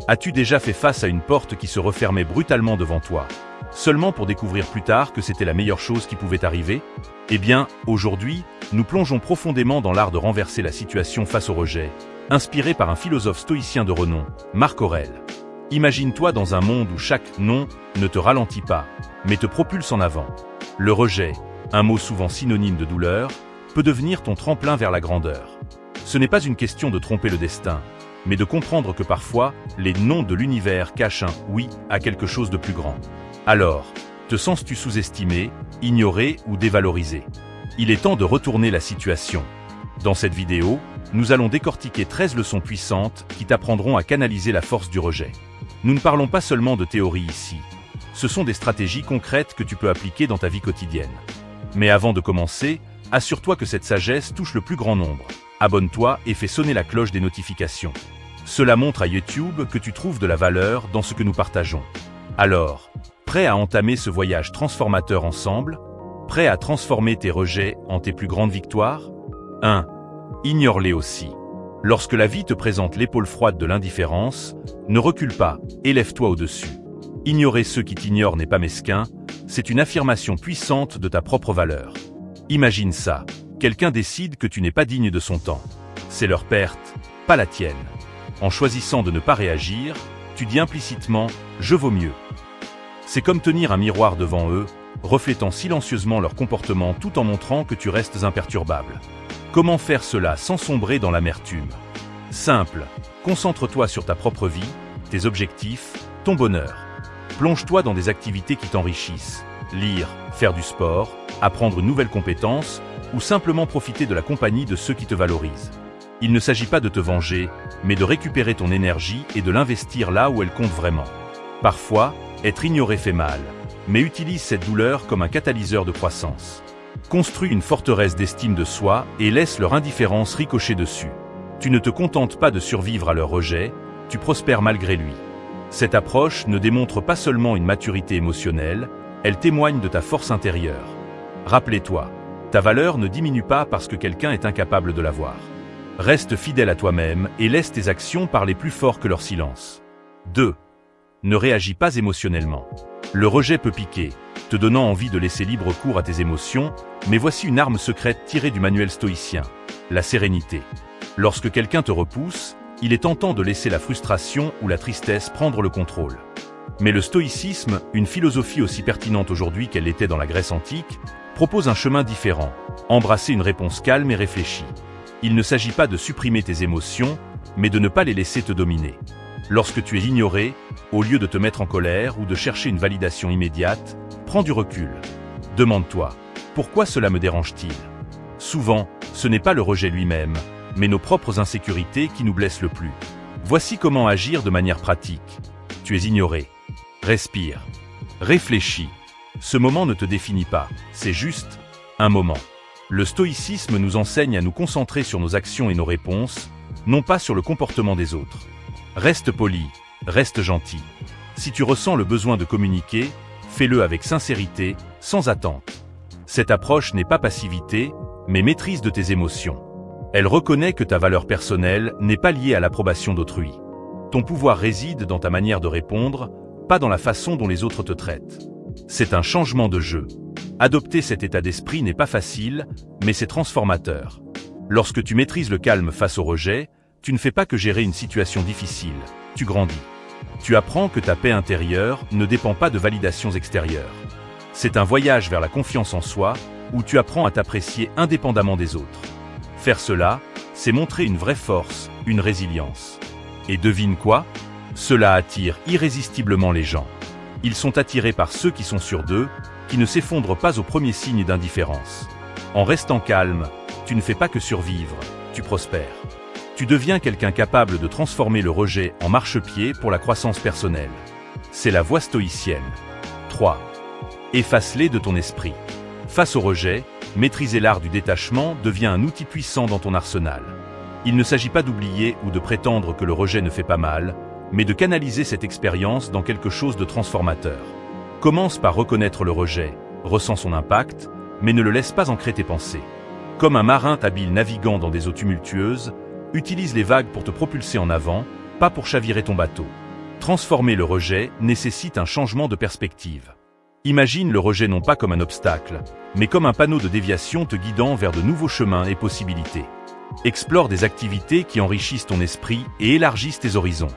As-tu déjà fait face à une porte qui se refermait brutalement devant toi, seulement pour découvrir plus tard que c'était la meilleure chose qui pouvait arriver? Eh bien, aujourd'hui, nous plongeons profondément dans l'art de renverser la situation face au rejet, inspiré par un philosophe stoïcien de renom, Marc Aurèle. Imagine-toi dans un monde où chaque « non » ne te ralentit pas, mais te propulse en avant. Le rejet, un mot souvent synonyme de douleur, peut devenir ton tremplin vers la grandeur. Ce n'est pas une question de tromper le destin, mais de comprendre que parfois, les non de l'univers cachent un « oui » à quelque chose de plus grand. Alors, te sens-tu sous-estimé, ignoré ou dévalorisé? Il est temps de retourner la situation. Dans cette vidéo, nous allons décortiquer 13 leçons puissantes qui t'apprendront à canaliser la force du rejet. Nous ne parlons pas seulement de théorie ici. Ce sont des stratégies concrètes que tu peux appliquer dans ta vie quotidienne. Mais avant de commencer, assure-toi que cette sagesse touche le plus grand nombre. Abonne-toi et fais sonner la cloche des notifications. Cela montre à YouTube que tu trouves de la valeur dans ce que nous partageons. Alors, prêt à entamer ce voyage transformateur ensemble? Prêt à transformer tes rejets en tes plus grandes victoires? 1. Ignore-les aussi. Lorsque la vie te présente l'épaule froide de l'indifférence, ne recule pas, élève-toi au-dessus. Ignorer ceux qui t'ignorent n'est pas mesquin, c'est une affirmation puissante de ta propre valeur. Imagine ça, quelqu'un décide que tu n'es pas digne de son temps. C'est leur perte, pas la tienne. En choisissant de ne pas réagir, tu dis implicitement « je vaux mieux ». C'est comme tenir un miroir devant eux, reflétant silencieusement leur comportement tout en montrant que tu restes imperturbable. Comment faire cela sans sombrer dans l'amertume? Simple, concentre-toi sur ta propre vie, tes objectifs, ton bonheur. Plonge-toi dans des activités qui t'enrichissent. Lire, faire du sport, apprendre une nouvelle compétence ou simplement profiter de la compagnie de ceux qui te valorisent. Il ne s'agit pas de te venger, mais de récupérer ton énergie et de l'investir là où elle compte vraiment. Parfois, être ignoré fait mal, mais utilise cette douleur comme un catalyseur de croissance. Construis une forteresse d'estime de soi et laisse leur indifférence ricocher dessus. Tu ne te contentes pas de survivre à leur rejet, tu prospères malgré lui. Cette approche ne démontre pas seulement une maturité émotionnelle, elle témoigne de ta force intérieure. Rappelez-toi, ta valeur ne diminue pas parce que quelqu'un est incapable de la voir. Reste fidèle à toi-même et laisse tes actions parler plus fort que leur silence. 2. Ne réagis pas émotionnellement. Le rejet peut piquer, te donnant envie de laisser libre cours à tes émotions, mais voici une arme secrète tirée du manuel stoïcien, la sérénité. Lorsque quelqu'un te repousse, il est tentant de laisser la frustration ou la tristesse prendre le contrôle. Mais le stoïcisme, une philosophie aussi pertinente aujourd'hui qu'elle l'était dans la Grèce antique, propose un chemin différent, embrasser une réponse calme et réfléchie. Il ne s'agit pas de supprimer tes émotions, mais de ne pas les laisser te dominer. Lorsque tu es ignoré, au lieu de te mettre en colère ou de chercher une validation immédiate, prends du recul. Demande-toi, pourquoi cela me dérange-t-il? Souvent, ce n'est pas le rejet lui-même, mais nos propres insécurités qui nous blessent le plus. Voici comment agir de manière pratique. Tu es ignoré. Respire. Réfléchis. Ce moment ne te définit pas, c'est juste un moment. Le stoïcisme nous enseigne à nous concentrer sur nos actions et nos réponses, non pas sur le comportement des autres. Reste poli, reste gentil. Si tu ressens le besoin de communiquer, fais-le avec sincérité, sans attente. Cette approche n'est pas passivité, mais maîtrise de tes émotions. Elle reconnaît que ta valeur personnelle n'est pas liée à l'approbation d'autrui. Ton pouvoir réside dans ta manière de répondre, pas dans la façon dont les autres te traitent. C'est un changement de jeu. Adopter cet état d'esprit n'est pas facile, mais c'est transformateur. Lorsque tu maîtrises le calme face au rejet, tu ne fais pas que gérer une situation difficile, tu grandis. Tu apprends que ta paix intérieure ne dépend pas de validations extérieures. C'est un voyage vers la confiance en soi, où tu apprends à t'apprécier indépendamment des autres. Faire cela, c'est montrer une vraie force, une résilience. Et devine quoi? Cela attire irrésistiblement les gens. Ils sont attirés par ceux qui sont sûrs d'eux, qui ne s'effondrent pas au premier signe d'indifférence. En restant calme, tu ne fais pas que survivre, tu prospères. Tu deviens quelqu'un capable de transformer le rejet en marchepied pour la croissance personnelle. C'est la voie stoïcienne. 3. Efface-les de ton esprit. Face au rejet, maîtriser l'art du détachement devient un outil puissant dans ton arsenal. Il ne s'agit pas d'oublier ou de prétendre que le rejet ne fait pas mal, mais de canaliser cette expérience dans quelque chose de transformateur. Commence par reconnaître le rejet, ressens son impact, mais ne le laisse pas ancrer tes pensées. Comme un marin habile naviguant dans des eaux tumultueuses, utilise les vagues pour te propulser en avant, pas pour chavirer ton bateau. Transformer le rejet nécessite un changement de perspective. Imagine le rejet non pas comme un obstacle, mais comme un panneau de déviation te guidant vers de nouveaux chemins et possibilités. Explore des activités qui enrichissent ton esprit et élargissent tes horizons.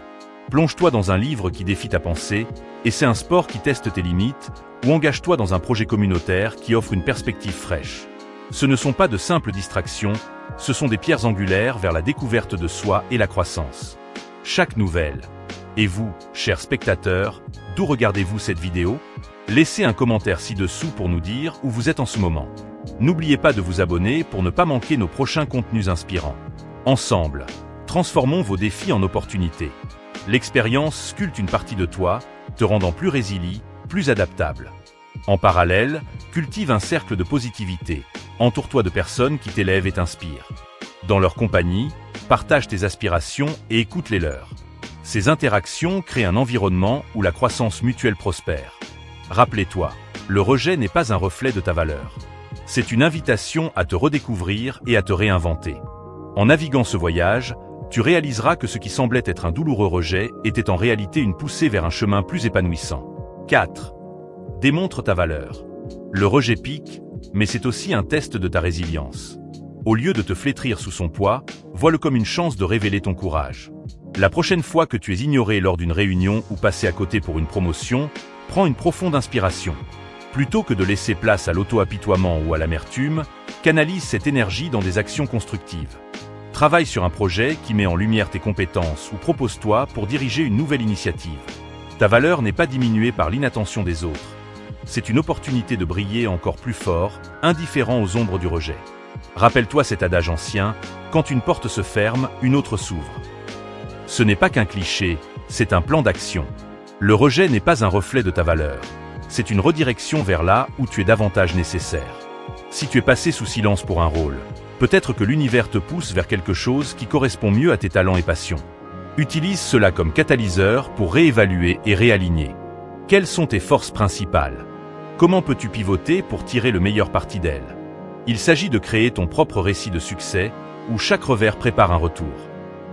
Plonge-toi dans un livre qui défie ta pensée, essaie un sport qui teste tes limites, ou engage-toi dans un projet communautaire qui offre une perspective fraîche. Ce ne sont pas de simples distractions, ce sont des pierres angulaires vers la découverte de soi et la croissance. Chaque nouvelle. Et vous, chers spectateurs, d'où regardez-vous cette vidéo? Laissez un commentaire ci-dessous pour nous dire où vous êtes en ce moment. N'oubliez pas de vous abonner pour ne pas manquer nos prochains contenus inspirants. Ensemble, transformons vos défis en opportunités. L'expérience sculpte une partie de toi, te rendant plus résilient, plus adaptable. En parallèle, cultive un cercle de positivité. Entoure-toi de personnes qui t'élèvent et t'inspirent. Dans leur compagnie, partage tes aspirations et écoute les leurs. Ces interactions créent un environnement où la croissance mutuelle prospère. Rappelez-toi, le rejet n'est pas un reflet de ta valeur. C'est une invitation à te redécouvrir et à te réinventer. En naviguant ce voyage, tu réaliseras que ce qui semblait être un douloureux rejet était en réalité une poussée vers un chemin plus épanouissant. 4. Démontre ta valeur. Le rejet pique, mais c'est aussi un test de ta résilience. Au lieu de te flétrir sous son poids, vois-le comme une chance de révéler ton courage. La prochaine fois que tu es ignoré lors d'une réunion ou passé à côté pour une promotion, prends une profonde inspiration. Plutôt que de laisser place à l'auto-apitoiement ou à l'amertume, canalise cette énergie dans des actions constructives. Travaille sur un projet qui met en lumière tes compétences ou propose-toi pour diriger une nouvelle initiative. Ta valeur n'est pas diminuée par l'inattention des autres. C'est une opportunité de briller encore plus fort, indifférent aux ombres du rejet. Rappelle-toi cet adage ancien, quand une porte se ferme, une autre s'ouvre. Ce n'est pas qu'un cliché, c'est un plan d'action. Le rejet n'est pas un reflet de ta valeur. C'est une redirection vers là où tu es davantage nécessaire. Si tu es passé sous silence pour un rôle, peut-être que l'univers te pousse vers quelque chose qui correspond mieux à tes talents et passions. Utilise cela comme catalyseur pour réévaluer et réaligner. Quelles sont tes forces principales? Comment peux-tu pivoter pour tirer le meilleur parti d'elles? Il s'agit de créer ton propre récit de succès, où chaque revers prépare un retour.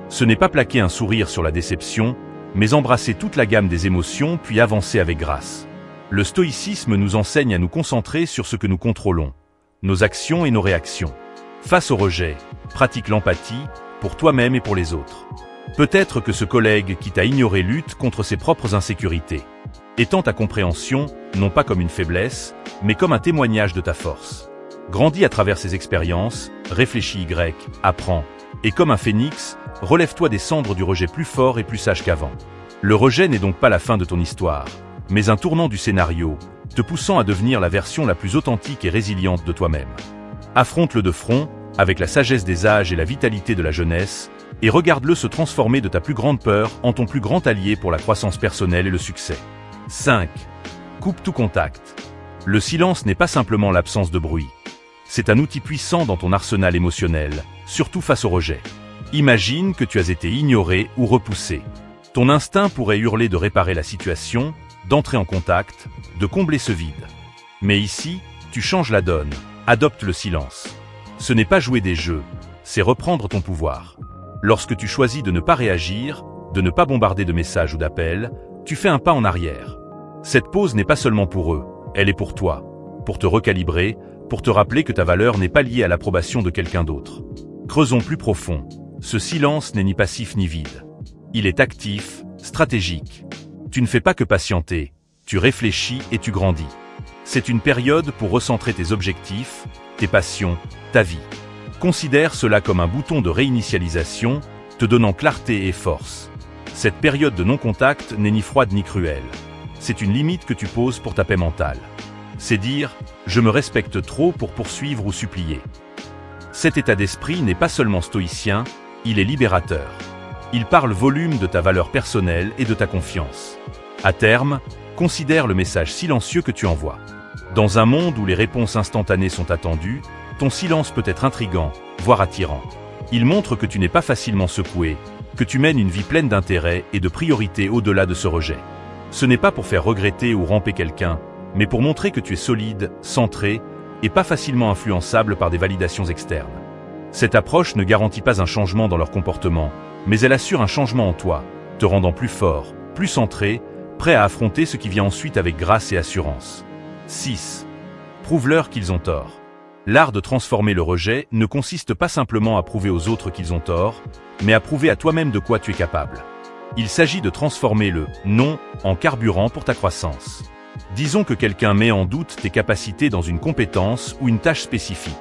Ce n'est pas plaquer un sourire sur la déception, mais embrasser toute la gamme des émotions puis avancer avec grâce. Le stoïcisme nous enseigne à nous concentrer sur ce que nous contrôlons, nos actions et nos réactions. Face au rejet, pratique l'empathie, pour toi-même et pour les autres. Peut-être que ce collègue qui t'a ignoré lutte contre ses propres insécurités. Étends ta compréhension, non pas comme une faiblesse, mais comme un témoignage de ta force. Grandis à travers ces expériences, réfléchis apprends, et comme un phénix, relève-toi des cendres du rejet plus fort et plus sage qu'avant. Le rejet n'est donc pas la fin de ton histoire, mais un tournant du scénario, te poussant à devenir la version la plus authentique et résiliente de toi-même. Affronte-le de front, avec la sagesse des âges et la vitalité de la jeunesse, et regarde-le se transformer de ta plus grande peur en ton plus grand allié pour la croissance personnelle et le succès. 5. Coupe tout contact. Le silence n'est pas simplement l'absence de bruit. C'est un outil puissant dans ton arsenal émotionnel, surtout face au rejet. Imagine que tu as été ignoré ou repoussé. Ton instinct pourrait hurler de réparer la situation, d'entrer en contact, de combler ce vide. Mais ici, tu changes la donne, adopte le silence. Ce n'est pas jouer des jeux, c'est reprendre ton pouvoir. Lorsque tu choisis de ne pas réagir, de ne pas bombarder de messages ou d'appels, tu fais un pas en arrière. Cette pause n'est pas seulement pour eux, elle est pour toi, pour te recalibrer, pour te rappeler que ta valeur n'est pas liée à l'approbation de quelqu'un d'autre. Creusons plus profond. Ce silence n'est ni passif ni vide. Il est actif, stratégique. Tu ne fais pas que patienter, tu réfléchis et tu grandis. C'est une période pour recentrer tes objectifs, tes passions, ta vie. Considère cela comme un bouton de réinitialisation, te donnant clarté et force. Cette période de non-contact n'est ni froide ni cruelle. C'est une limite que tu poses pour ta paix mentale. C'est dire « je me respecte trop pour poursuivre ou supplier ». Cet état d'esprit n'est pas seulement stoïcien, il est libérateur. Il parle volume de ta valeur personnelle et de ta confiance. À terme, considère le message silencieux que tu envoies. Dans un monde où les réponses instantanées sont attendues, ton silence peut être intrigant, voire attirant. Il montre que tu n'es pas facilement secoué, que tu mènes une vie pleine d'intérêt et de priorités au-delà de ce rejet. Ce n'est pas pour faire regretter ou ramper quelqu'un, mais pour montrer que tu es solide, centré, et pas facilement influençable par des validations externes. Cette approche ne garantit pas un changement dans leur comportement, mais elle assure un changement en toi, te rendant plus fort, plus centré, prêt à affronter ce qui vient ensuite avec grâce et assurance. 6. Prouve-leur qu'ils ont tort. L'art de transformer le rejet ne consiste pas simplement à prouver aux autres qu'ils ont tort, mais à prouver à toi-même de quoi tu es capable. Il s'agit de transformer le « non » en carburant pour ta croissance. Disons que quelqu'un met en doute tes capacités dans une compétence ou une tâche spécifique.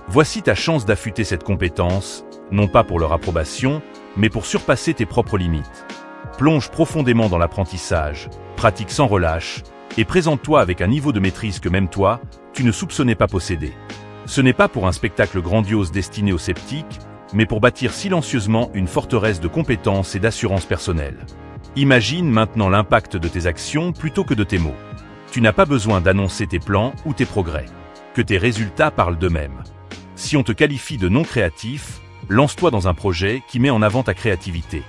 Voici ta chance d'affûter cette compétence, non pas pour leur approbation, mais pour surpasser tes propres limites. Plonge profondément dans l'apprentissage, pratique sans relâche, et présente-toi avec un niveau de maîtrise que même toi, tu ne soupçonnais pas posséder. Ce n'est pas pour un spectacle grandiose destiné aux sceptiques, mais pour bâtir silencieusement une forteresse de compétences et d'assurance personnelle. Imagine maintenant l'impact de tes actions plutôt que de tes mots. Tu n'as pas besoin d'annoncer tes plans ou tes progrès. Que tes résultats parlent d'eux-mêmes. Si on te qualifie de non créatif, lance-toi dans un projet qui met en avant ta créativité.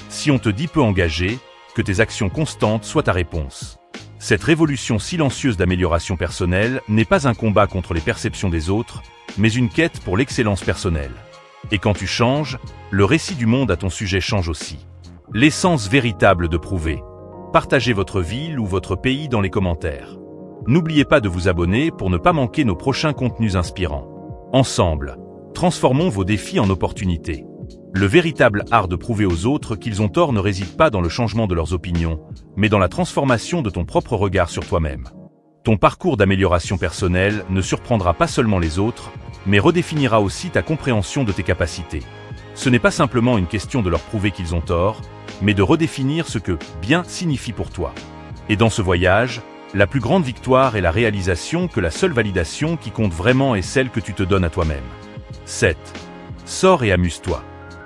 Si on te dit peu engagé, que tes actions constantes soient ta réponse. Cette révolution silencieuse d'amélioration personnelle n'est pas un combat contre les perceptions des autres, mais une quête pour l'excellence personnelle. Et quand tu changes, le récit du monde à ton sujet change aussi. L'essence véritable de prouver. Partagez votre ville ou votre pays dans les commentaires. N'oubliez pas de vous abonner pour ne pas manquer nos prochains contenus inspirants. Ensemble, transformons vos défis en opportunités. Le véritable art de prouver aux autres qu'ils ont tort ne réside pas dans le changement de leurs opinions, mais dans la transformation de ton propre regard sur toi-même. Ton parcours d'amélioration personnelle ne surprendra pas seulement les autres, mais redéfinira aussi ta compréhension de tes capacités. Ce n'est pas simplement une question de leur prouver qu'ils ont tort, mais de redéfinir ce que « bien » signifie pour toi. Et dans ce voyage, la plus grande victoire est la réalisation que la seule validation qui compte vraiment est celle que tu te donnes à toi-même. 7. Sors et amuse-toi.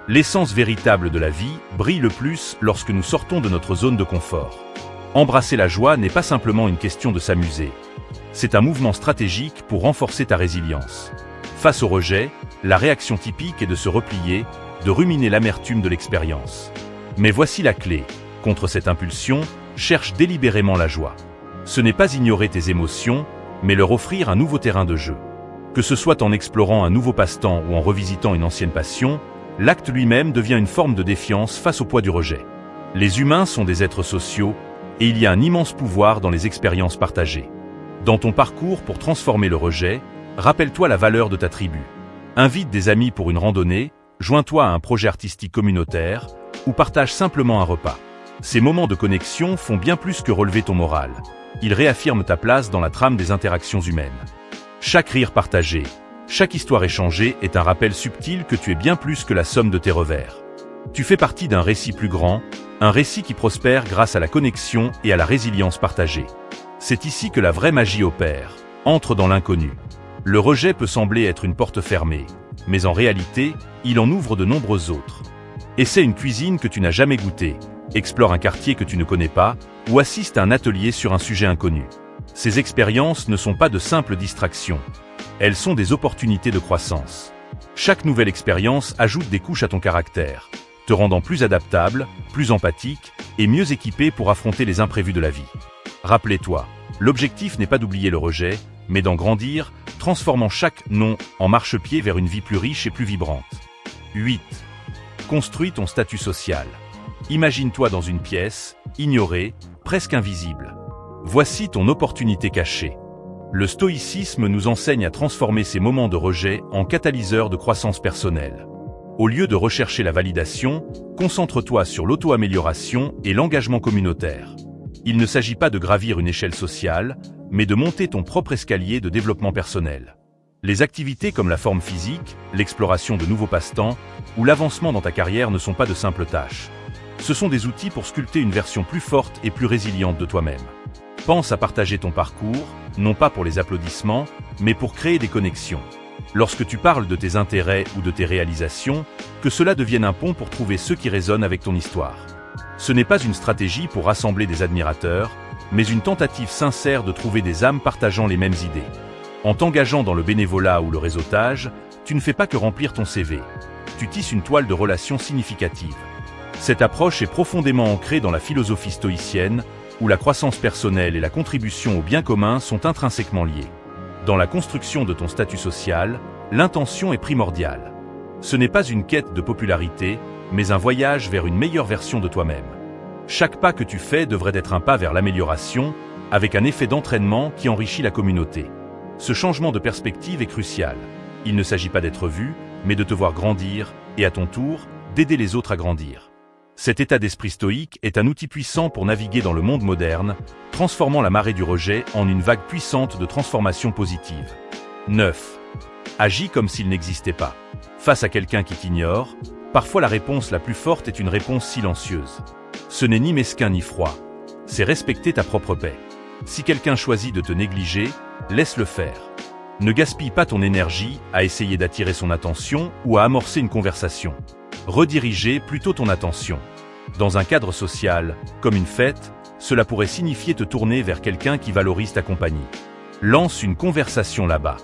L'essence véritable de la vie brille le plus lorsque nous sortons de notre zone de confort. Embrasser la joie n'est pas simplement une question de s'amuser. C'est un mouvement stratégique pour renforcer ta résilience. Face au rejet, la réaction typique est de se replier, de ruminer l'amertume de l'expérience. Mais voici la clé. Contre cette impulsion, cherche délibérément la joie. Ce n'est pas ignorer tes émotions, mais leur offrir un nouveau terrain de jeu. Que ce soit en explorant un nouveau passe-temps ou en revisitant une ancienne passion, l'acte lui-même devient une forme de défiance face au poids du rejet. Les humains sont des êtres sociaux, et il y a un immense pouvoir dans les expériences partagées. Dans ton parcours pour transformer le rejet, rappelle-toi la valeur de ta tribu. Invite des amis pour une randonnée, joins-toi à un projet artistique communautaire, ou partage simplement un repas. Ces moments de connexion font bien plus que relever ton moral. Ils réaffirment ta place dans la trame des interactions humaines. Chaque rire partagé, chaque histoire échangée est un rappel subtil que tu es bien plus que la somme de tes revers. Tu fais partie d'un récit plus grand, un récit qui prospère grâce à la connexion et à la résilience partagée. C'est ici que la vraie magie opère, entre dans l'inconnu. Le rejet peut sembler être une porte fermée, mais en réalité, il en ouvre de nombreuses autres. Essaie une cuisine que tu n'as jamais goûtée, explore un quartier que tu ne connais pas, ou assiste à un atelier sur un sujet inconnu. Ces expériences ne sont pas de simples distractions. Elles sont des opportunités de croissance. Chaque nouvelle expérience ajoute des couches à ton caractère, te rendant plus adaptable, plus empathique et mieux équipé pour affronter les imprévus de la vie. Rappelez-toi, l'objectif n'est pas d'oublier le rejet, mais d'en grandir, transformant chaque non en marchepied vers une vie plus riche et plus vibrante. 8. Construis ton statut social. Imagine-toi dans une pièce, ignorée, presque invisible. Voici ton opportunité cachée. Le stoïcisme nous enseigne à transformer ces moments de rejet en catalyseurs de croissance personnelle. Au lieu de rechercher la validation, concentre-toi sur l'auto-amélioration et l'engagement communautaire. Il ne s'agit pas de gravir une échelle sociale, mais de monter ton propre escalier de développement personnel. Les activités comme la forme physique, l'exploration de nouveaux passe-temps ou l'avancement dans ta carrière ne sont pas de simples tâches. Ce sont des outils pour sculpter une version plus forte et plus résiliente de toi-même. Pense à partager ton parcours, non pas pour les applaudissements, mais pour créer des connexions. Lorsque tu parles de tes intérêts ou de tes réalisations, que cela devienne un pont pour trouver ceux qui résonnent avec ton histoire. Ce n'est pas une stratégie pour rassembler des admirateurs, mais une tentative sincère de trouver des âmes partageant les mêmes idées. En t'engageant dans le bénévolat ou le réseautage, tu ne fais pas que remplir ton CV. Tu tisses une toile de relations significatives. Cette approche est profondément ancrée dans la philosophie stoïcienne, où la croissance personnelle et la contribution au bien commun sont intrinsèquement liées. Dans la construction de ton statut social, l'intention est primordiale. Ce n'est pas une quête de popularité, mais un voyage vers une meilleure version de toi-même. Chaque pas que tu fais devrait être un pas vers l'amélioration, avec un effet d'entraînement qui enrichit la communauté. Ce changement de perspective est crucial. Il ne s'agit pas d'être vu, mais de te voir grandir, et à ton tour, d'aider les autres à grandir. Cet état d'esprit stoïque est un outil puissant pour naviguer dans le monde moderne, transformant la marée du rejet en une vague puissante de transformation positive. 9. Agis comme s'il n'existait pas. Face à quelqu'un qui t'ignore, parfois la réponse la plus forte est une réponse silencieuse. Ce n'est ni mesquin ni froid. C'est respecter ta propre paix. Si quelqu'un choisit de te négliger, laisse-le faire. Ne gaspille pas ton énergie à essayer d'attirer son attention ou à amorcer une conversation. Redirigez plutôt ton attention. Dans un cadre social, comme une fête, cela pourrait signifier te tourner vers quelqu'un qui valorise ta compagnie. Lance une conversation là-bas.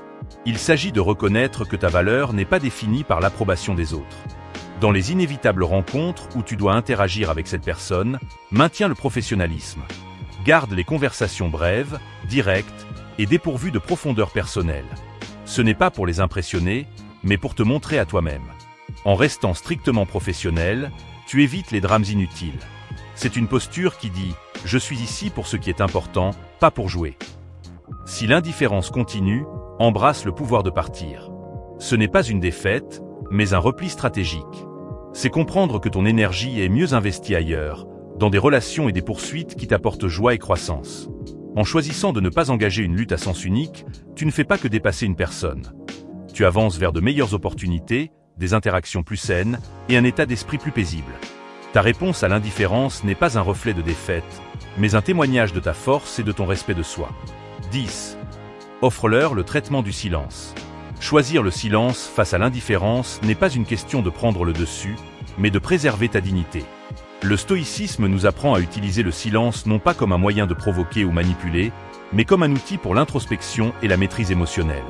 Il s'agit de reconnaître que ta valeur n'est pas définie par l'approbation des autres. Dans les inévitables rencontres où tu dois interagir avec cette personne, maintiens le professionnalisme. Garde les conversations brèves, directes et dépourvues de profondeur personnelle. Ce n'est pas pour les impressionner, mais pour te montrer à toi-même. En restant strictement professionnel, tu évites les drames inutiles. C'est une posture qui dit « Je suis ici pour ce qui est important, pas pour jouer ». Si l'indifférence continue, embrasse le pouvoir de partir. Ce n'est pas une défaite, mais un repli stratégique. C'est comprendre que ton énergie est mieux investie ailleurs, dans des relations et des poursuites qui t'apportent joie et croissance. En choisissant de ne pas engager une lutte à sens unique, tu ne fais pas que dépasser une personne. Tu avances vers de meilleures opportunités, des interactions plus saines et un état d'esprit plus paisible. Ta réponse à l'indifférence n'est pas un reflet de défaite, mais un témoignage de ta force et de ton respect de soi. 10. Offre-leur le traitement du silence. Choisir le silence face à l'indifférence n'est pas une question de prendre le dessus, mais de préserver ta dignité. Le stoïcisme nous apprend à utiliser le silence non pas comme un moyen de provoquer ou manipuler, mais comme un outil pour l'introspection et la maîtrise émotionnelle.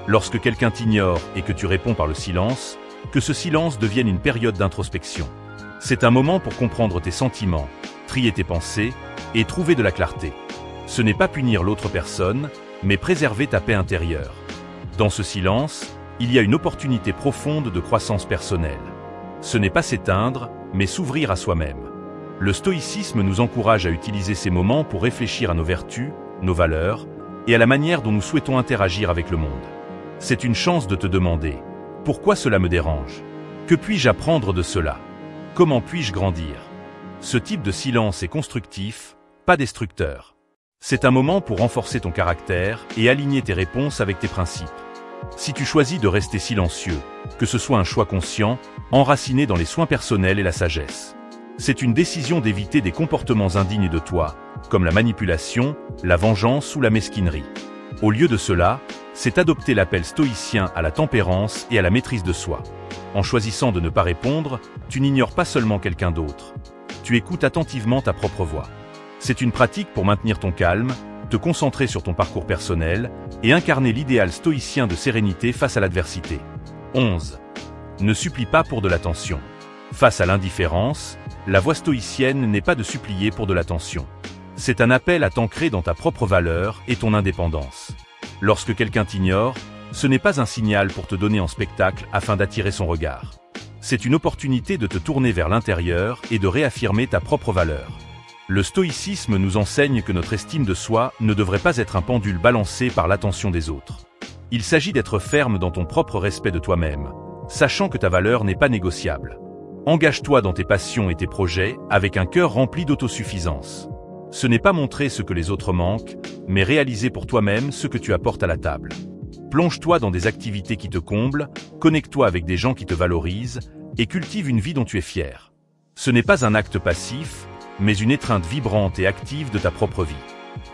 Lorsque quelqu'un t'ignore et que tu réponds par le silence, que ce silence devienne une période d'introspection. C'est un moment pour comprendre tes sentiments, trier tes pensées et trouver de la clarté. Ce n'est pas punir l'autre personne, mais préserver ta paix intérieure. Dans ce silence, il y a une opportunité profonde de croissance personnelle. Ce n'est pas s'éteindre, mais s'ouvrir à soi-même. Le stoïcisme nous encourage à utiliser ces moments pour réfléchir à nos vertus, nos valeurs, et à la manière dont nous souhaitons interagir avec le monde. C'est une chance de te demander « Pourquoi cela me dérange ? Que puis-je apprendre de cela ? Comment puis-je grandir ?» Ce type de silence est constructif, pas destructeur. C'est un moment pour renforcer ton caractère et aligner tes réponses avec tes principes. Si tu choisis de rester silencieux, que ce soit un choix conscient, enraciné dans les soins personnels et la sagesse. C'est une décision d'éviter des comportements indignes de toi, comme la manipulation, la vengeance ou la mesquinerie. Au lieu de cela, c'est adopter l'appel stoïcien à la tempérance et à la maîtrise de soi. En choisissant de ne pas répondre, tu n'ignores pas seulement quelqu'un d'autre. Tu écoutes attentivement ta propre voix. C'est une pratique pour maintenir ton calme, te concentrer sur ton parcours personnel et incarner l'idéal stoïcien de sérénité face à l'adversité. 11. Ne supplie pas pour de l'attention. Face à l'indifférence, la voie stoïcienne n'est pas de supplier pour de l'attention. C'est un appel à t'ancrer dans ta propre valeur et ton indépendance. Lorsque quelqu'un t'ignore, ce n'est pas un signal pour te donner en spectacle afin d'attirer son regard. C'est une opportunité de te tourner vers l'intérieur et de réaffirmer ta propre valeur. Le stoïcisme nous enseigne que notre estime de soi ne devrait pas être un pendule balancé par l'attention des autres. Il s'agit d'être ferme dans ton propre respect de toi-même, sachant que ta valeur n'est pas négociable. Engage-toi dans tes passions et tes projets avec un cœur rempli d'autosuffisance. Ce n'est pas montrer ce que les autres manquent, mais réaliser pour toi-même ce que tu apportes à la table. Plonge-toi dans des activités qui te comblent, connecte-toi avec des gens qui te valorisent, et cultive une vie dont tu es fier. Ce n'est pas un acte passif, mais une étreinte vibrante et active de ta propre vie.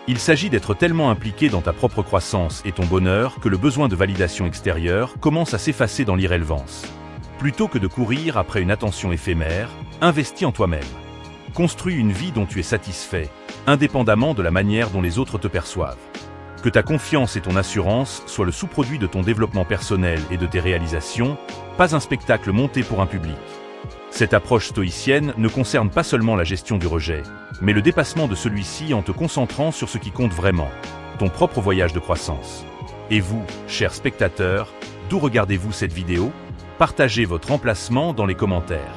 Il s'agit d'être tellement impliqué dans ta propre croissance et ton bonheur que le besoin de validation extérieure commence à s'effacer dans l'irrélevance. Plutôt que de courir après une attention éphémère, investis en toi-même. Construis une vie dont tu es satisfait, indépendamment de la manière dont les autres te perçoivent. Que ta confiance et ton assurance soient le sous-produit de ton développement personnel et de tes réalisations, pas un spectacle monté pour un public. Cette approche stoïcienne ne concerne pas seulement la gestion du rejet, mais le dépassement de celui-ci en te concentrant sur ce qui compte vraiment, ton propre voyage de croissance. Et vous, chers spectateurs, d'où regardez-vous cette vidéo ? Partagez votre emplacement dans les commentaires.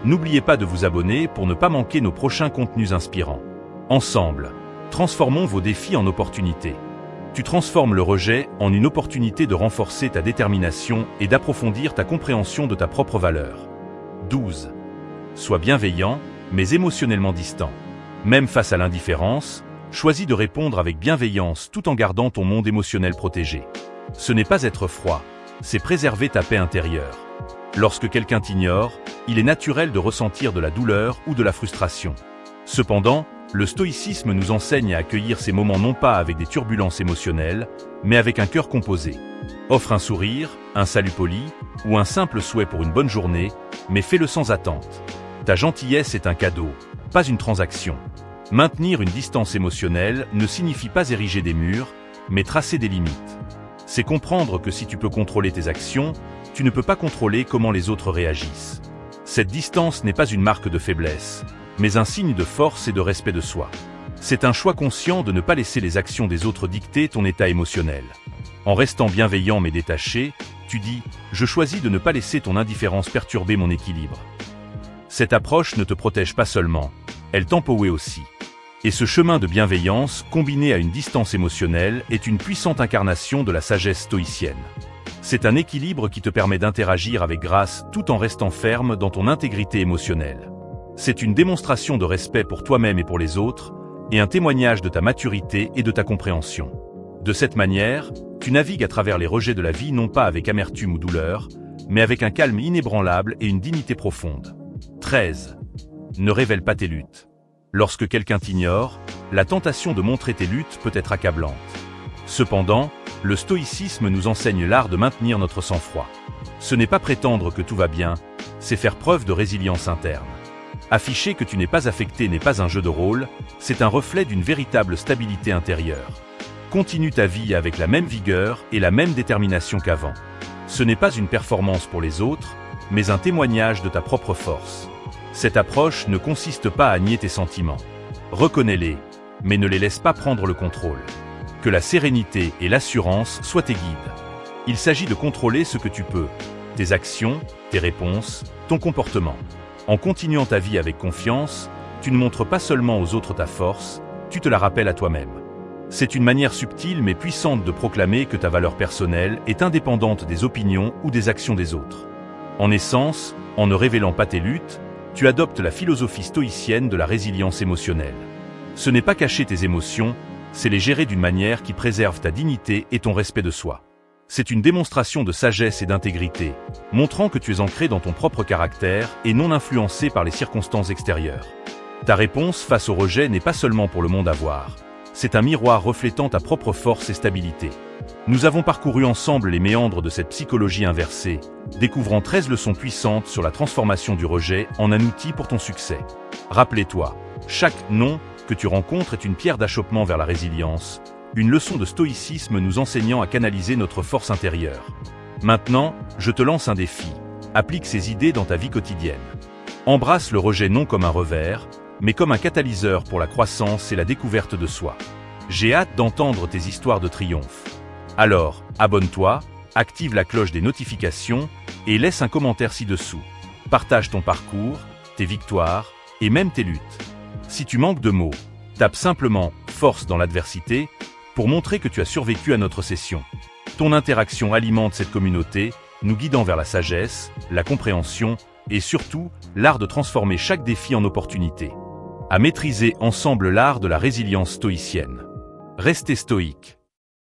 N'oubliez pas de vous abonner pour ne pas manquer nos prochains contenus inspirants. Ensemble, transformons vos défis en opportunités. Tu transformes le rejet en une opportunité de renforcer ta détermination et d'approfondir ta compréhension de ta propre valeur. 12. Sois bienveillant, mais émotionnellement distant. Même face à l'indifférence, choisis de répondre avec bienveillance tout en gardant ton monde émotionnel protégé. Ce n'est pas être froid, c'est préserver ta paix intérieure. Lorsque quelqu'un t'ignore, il est naturel de ressentir de la douleur ou de la frustration. Cependant, le stoïcisme nous enseigne à accueillir ces moments non pas avec des turbulences émotionnelles, mais avec un cœur composé. Offre un sourire, un salut poli, ou un simple souhait pour une bonne journée, mais fais-le sans attente. Ta gentillesse est un cadeau, pas une transaction. Maintenir une distance émotionnelle ne signifie pas ériger des murs, mais tracer des limites. C'est comprendre que si tu peux contrôler tes actions, tu ne peux pas contrôler comment les autres réagissent. Cette distance n'est pas une marque de faiblesse, mais un signe de force et de respect de soi. C'est un choix conscient de ne pas laisser les actions des autres dicter ton état émotionnel. En restant bienveillant mais détaché, tu dis « Je choisis de ne pas laisser ton indifférence perturber mon équilibre ». Cette approche ne te protège pas seulement, elle t'empower aussi. Et ce chemin de bienveillance, combiné à une distance émotionnelle, est une puissante incarnation de la sagesse stoïcienne. C'est un équilibre qui te permet d'interagir avec grâce tout en restant ferme dans ton intégrité émotionnelle. C'est une démonstration de respect pour toi-même et pour les autres, et un témoignage de ta maturité et de ta compréhension. De cette manière, tu navigues à travers les rejets de la vie non pas avec amertume ou douleur, mais avec un calme inébranlable et une dignité profonde. 13. Ne révèle pas tes luttes. Lorsque quelqu'un t'ignore, la tentation de montrer tes luttes peut être accablante. Cependant, le stoïcisme nous enseigne l'art de maintenir notre sang-froid. Ce n'est pas prétendre que tout va bien, c'est faire preuve de résilience interne. Afficher que tu n'es pas affecté n'est pas un jeu de rôle, c'est un reflet d'une véritable stabilité intérieure. Continue ta vie avec la même vigueur et la même détermination qu'avant. Ce n'est pas une performance pour les autres, mais un témoignage de ta propre force. Cette approche ne consiste pas à nier tes sentiments. Reconnais-les, mais ne les laisse pas prendre le contrôle. Que la sérénité et l'assurance soient tes guides. Il s'agit de contrôler ce que tu peux, tes actions, tes réponses, ton comportement. En continuant ta vie avec confiance, tu ne montres pas seulement aux autres ta force, tu te la rappelles à toi-même. C'est une manière subtile mais puissante de proclamer que ta valeur personnelle est indépendante des opinions ou des actions des autres. En essence, en ne révélant pas tes luttes, tu adoptes la philosophie stoïcienne de la résilience émotionnelle. Ce n'est pas cacher tes émotions, c'est les gérer d'une manière qui préserve ta dignité et ton respect de soi. C'est une démonstration de sagesse et d'intégrité, montrant que tu es ancré dans ton propre caractère et non influencé par les circonstances extérieures. Ta réponse face au rejet n'est pas seulement pour le monde à voir, c'est un miroir reflétant ta propre force et stabilité. Nous avons parcouru ensemble les méandres de cette psychologie inversée, découvrant 13 leçons puissantes sur la transformation du rejet en un outil pour ton succès. Rappelez-toi, chaque « non » que tu rencontres est une pierre d'achoppement vers la résilience, une leçon de stoïcisme nous enseignant à canaliser notre force intérieure. Maintenant, je te lance un défi. Applique ces idées dans ta vie quotidienne. Embrasse le rejet non comme un revers, mais comme un catalyseur pour la croissance et la découverte de soi. J'ai hâte d'entendre tes histoires de triomphe. Alors, abonne-toi, active la cloche des notifications et laisse un commentaire ci-dessous. Partage ton parcours, tes victoires et même tes luttes. Si tu manques de mots, tape simplement « force » dans l'adversité pour montrer que tu as survécu à notre session. Ton interaction alimente cette communauté, nous guidant vers la sagesse, la compréhension et surtout l'art de transformer chaque défi en opportunité. À maîtriser ensemble l'art de la résilience stoïcienne. Restez stoïque.